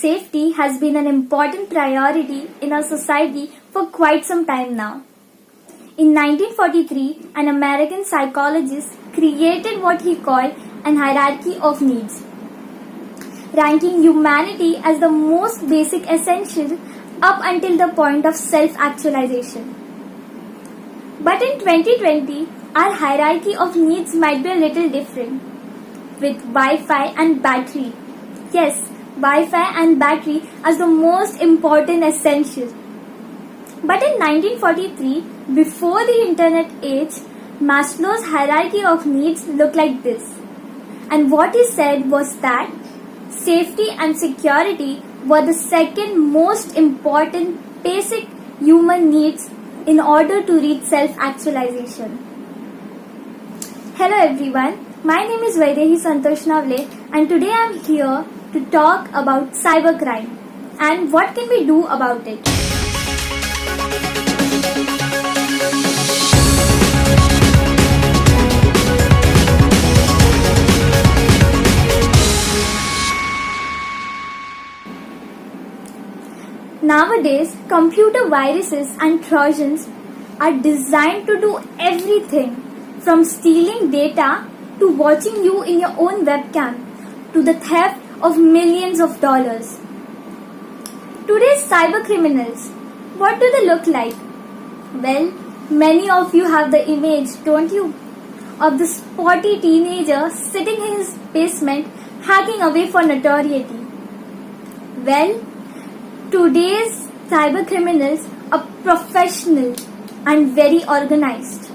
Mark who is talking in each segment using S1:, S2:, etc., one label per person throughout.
S1: Safety has been an important priority in our society for quite some time now. In 1943, an American psychologist created what he called an hierarchy of needs, ranking humanity as the most basic essential up until the point of self-actualization. But in 2020, our hierarchy of needs might be a little different, with Wi-Fi and battery. Yes, Wi-Fi and battery as the most important essential. But in 1943, before the internet age, Maslow's hierarchy of needs looked like this. And what he said was that safety and security were the second most important basic human needs in order to reach self-actualization. Hello everyone, my name is Vaidehi Santosh Navle and today I am here to talk about cybercrime and what can we do about it. Nowadays, computer viruses and trojans are designed to do everything from stealing data to watching you in your own webcam to the theft of millions of dollars. Today's cyber criminals, what do they look like? Well, many of you have the image, don't you, of the spotty teenager sitting in his basement hacking away for notoriety. Well, today's cyber criminals are professional and very organized.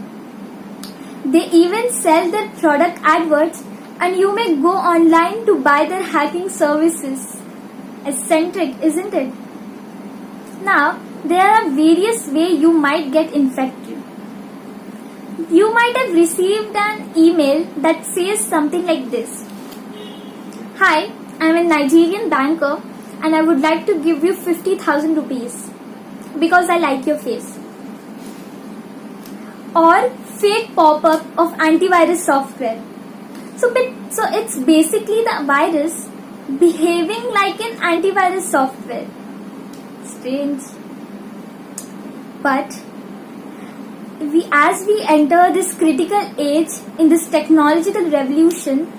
S1: They even sell their product adverts and you may go online to buy their hacking services. Eccentric, isn't it? Now, there are various ways you might get infected. You might have received an email that says something like this. Hi, I am a Nigerian banker and I would like to give you 50,000 rupees because I like your face. Or fake pop-up of antivirus software. So it's basically the virus behaving like an antivirus software. Strange. But as we enter this critical age in this technological revolution,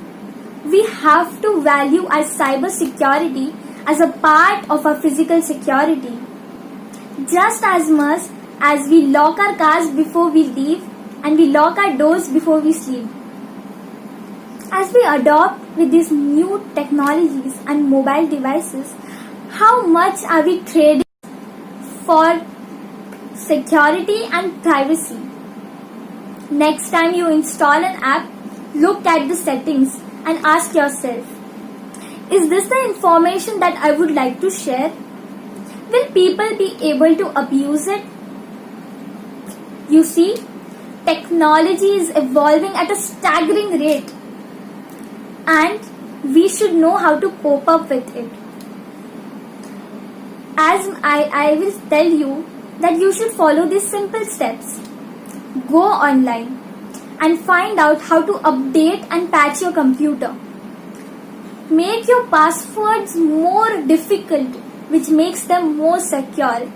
S1: we have to value our cyber security as a part of our physical security. Just as much as we lock our cars before we leave and we lock our doors before we sleep. As we adopt with these new technologies and mobile devices, how much are we trading for security and privacy? Next time you install an app, look at the settings and ask yourself, is this the information that I would like to share? Will people be able to abuse it? You see, technology is evolving at a staggering rate and we should know how to cope up with it. As I will tell you that you should follow these simple steps. Go online and find out how to update and patch your computer. Make your passwords more difficult, which makes them more secure.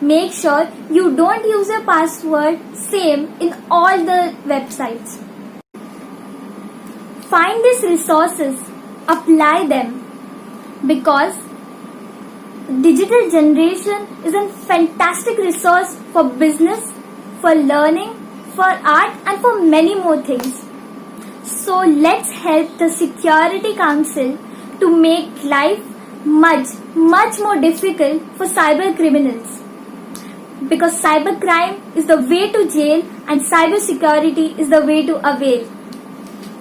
S1: Make sure you don't use your password same in all the websites. Find these resources, apply them, because digital generation is a fantastic resource for business, for learning, for art and for many more things. So let's help the Security Council to make life much more difficult for cyber criminals. Because cybercrime is the way to jail and cyber security is the way to avail.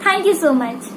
S1: Thank you so much.